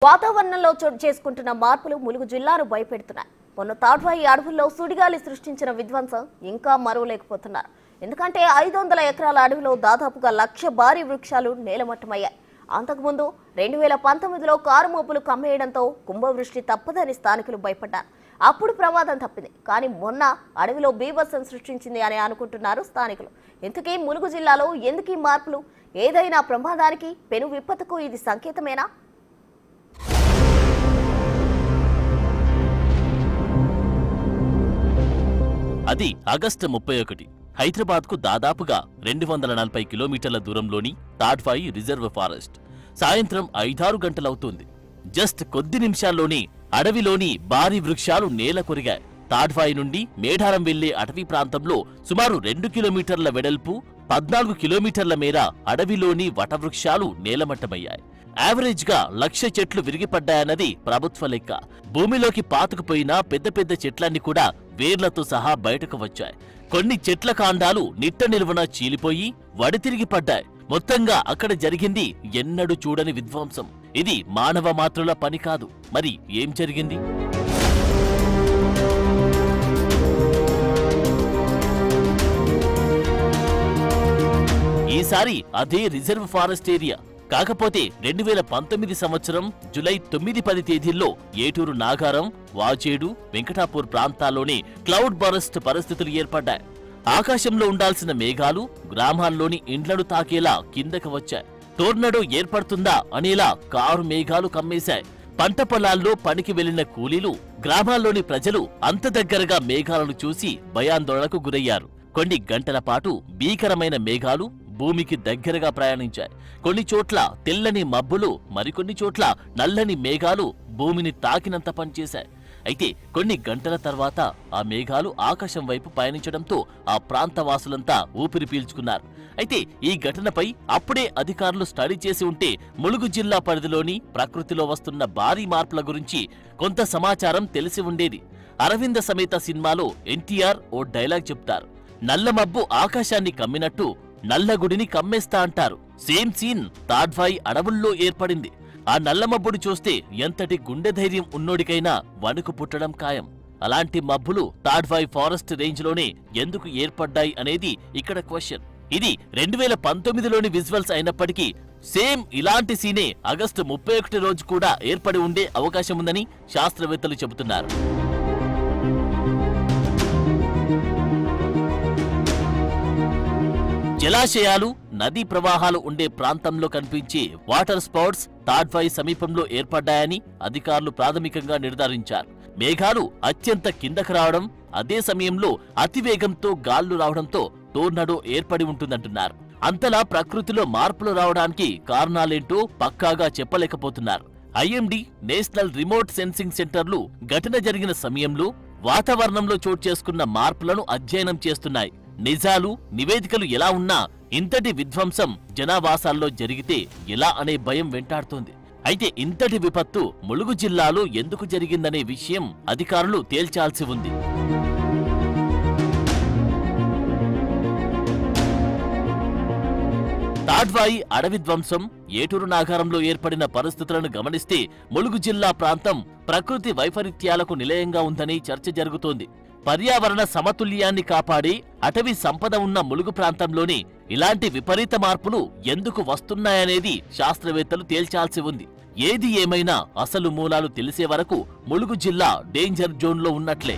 వాతావరణంలో చోటు చేసుకుంటున్న మార్పులు ములుగు జిల్లాను భయపెడుతున్నాయి. మొన్న తాడ్వాయి అడవుల్లో సుడిగాలి సృష్టించిన విధ్వంసం ఇంకా మరువలేకపోతున్నారు. ఎందుకంటే 500 ఎకరాల అడవిలో దాదాపుగా 1,00,000 భారీ వృక్షాలు నేలమట్టమయ్యాయి. అంతకుముందు 2019లో కారు మోపులు కమ్మేయడంతో కుంభవృష్టి తప్పదని స్థానికులు భయపడ్డారు. అప్పుడు ప్రమాదం తప్పింది. కానీ మొన్న అడవిలో బీభత్సం సృష్టించింది అని అనుకుంటున్నారు స్థానికులు. ఇంతకీ ములుగు జిల్లాలో ఎందుకు ఈ మార్పులు? ఏదైనా ప్రమాదానికి పెను విపత్తుకు ఇది సంకేతమేనా? అది ఆగస్టు 31. హైదరాబాద్కు దాదాపుగా 240 కిలోమీటర్ల దూరంలోని తాడ్వాయి రిజర్వ్ ఫారెస్ట్. సాయంత్రం 5-6 గంటలవుతుంది. జస్ట్ కొద్ది నిమిషాల్లోనే అడవిలోని భారీ వృక్షాలు నేల కొరిగాయి. తాడ్వాయి నుండి మేడారం వెళ్లే అటవీ ప్రాంతంలో సుమారు 2 కిలోమీటర్ల వెడల్పు, 14 కిలోమీటర్ల మేర అడవిలోని వటవృక్షాలు నేలమట్టమయ్యాయి. యావరేజ్ గా 1,00,000 చెట్లు విరిగిపడ్డాయన్నది ప్రభుత్వ లెక్క. భూమిలోకి పాతుకుపోయిన పెద్ద పెద్ద చెట్లన్నీ కూడా వేర్లతో సహా బయటకు వచ్చాయి. కొన్ని చెట్ల కాండాలు నిట్ట నిలువున చీలిపోయి వడితిరిగి పడ్డాయి. మొత్తంగా అక్కడ జరిగింది ఎన్నడూ చూడని విధ్వంసం. ఇది మానవ మాతృల పని కాదు. మరి ఏం జరిగింది? ఈసారి అదే రిజర్వ్ ఫారెస్ట్ ఏరియా. కాకపోతే 2019 సంవత్సరం జూలై 9-10 తేదీల్లో ఏటూరు నాగారం, వాజేడు, వెంకటాపూర్ ప్రాంతాల్లోనే క్లౌడ్ బరస్ట్ పరిస్థితులు ఏర్పడ్డాయి. ఆకాశంలో ఉండాల్సిన మేఘాలు గ్రామాల్లోని ఇండ్లను తాకేలా కిందకు వచ్చాయి. టోర్నడో ఏర్పడుతుందా అనేలా కారు మేఘాలు కమ్మేశాయి. పంట పొలాల్లో పనికి వెళ్లిన కూలీలు, గ్రామాల్లోని ప్రజలు అంత దగ్గరగా మేఘాలను చూసి భయాందోళనకు గురయ్యారు. కొన్ని గంటల పాటు భీకరమైన మేఘాలు భూమికి దగ్గరగా ప్రయాణించాయి. కొన్ని చోట్ల తెల్లని మబ్బులు, మరికొన్ని చోట్ల నల్లని మేఘాలు భూమిని తాకినంత పనిచేశాయి. అయితే కొన్ని గంటల తర్వాత ఆ మేఘాలు ఆకాశం వైపు పయనించడంతో ఆ ప్రాంత వాసులంతా ఊపిరి పీల్చుకున్నారు. అయితే ఈ ఘటనపై అప్పుడే అధికారులు స్టడీ చేసి ఉంటే ములుగు జిల్లా పరిధిలోని ప్రకృతిలో వస్తున్న భారీ మార్పుల గురించి కొంత సమాచారం తెలిసి ఉండేది. అరవింద సమేత సినిమాలో ఎన్టీఆర్ ఓ డైలాగ్ చెప్తారు, నల్లమబ్బు ఆకాశాన్ని కమ్మినట్టు నల్లగుడిని కమ్మేస్తా అంటారు. సేమ్ సీన్ తాడ్వాయి అడవుల్లో ఏర్పడింది. ఆ నల్లమబ్బుడు చూస్తే ఎంతటి గుండె ధైర్యం ఉన్నోడికైనా వణుకు పుట్టడం ఖాయం. అలాంటి మబ్బులు తాడ్వాయి ఫారెస్ట్ రేంజ్ లోనే ఎందుకు ఏర్పడ్డాయి అనేది ఇక్కడ క్వశ్చన్. ఇది 2019లోని విజువల్స్ అయినప్పటికీ సేమ్ ఇలాంటి సీనే ఆగస్టు 31 రోజు కూడా ఏర్పడి ఉండే అవకాశం ఉందని శాస్త్రవేత్తలు చెబుతున్నారు. జలాశయాలు, నదీ ప్రవాహాలు ఉండే ప్రాంతంలో కనిపించే వాటర్ స్పౌట్స్ తాడ్వాయి సమీపంలో ఏర్పడ్డాయని అధికారులు ప్రాథమికంగా నిర్ధారించారు. మేఘాలు అత్యంత కిందకు రావడం, అదే సమయంలో అతివేగంతో గాళ్లు రావడంతో టోర్నడో ఏర్పడి ఉంటుందంటున్నారు. అంతలా ప్రకృతిలో మార్పులు రావడానికి కారణాలేంటో పక్కాగా చెప్పలేకపోతున్నారు. ఐఎండీ, నేషనల్ రిమోట్ సెన్సింగ్ సెంటర్లు ఘటన జరిగిన సమయంలో వాతావరణంలో చోటు చేసుకున్న మార్పులను అధ్యయనం చేస్తున్నాయి. నిజాలు, నివేదికలు ఎలా ఉన్నా ఇంతటి విధ్వంసం జనావాసాల్లో జరిగితే ఎలా అనే భయం వెంటాడుతోంది. అయితే ఇంతటి విపత్తు ములుగు జిల్లాలో ఎందుకు జరిగిందనే విషయం అధికారులు తేల్చాల్సి ఉంది. తాడ్వాయి అడవి ధ్వంసం, ఏటూరు నాగారంలో ఏర్పడిన పరిస్థితులను గమనిస్తే ములుగు జిల్లా ప్రాంతం ప్రకృతి వైపరీత్యాలకు నిలయంగా ఉందని చర్చ జరుగుతోంది. పర్యావరణ సమతుల్యాన్ని కాపాడే అటవీ సంపద ఉన్న ములుగు ప్రాంతంలోనే ఇలాంటి విపరీత మార్పులు ఎందుకు వస్తున్నాయనేది శాస్త్రవేత్తలు తేల్చాల్సి ఉంది. ఏది ఏమైనా అసలు మూలాలు తెలిసే వరకు ములుగు జిల్లా డేంజర్ జోన్లో ఉన్నట్లే.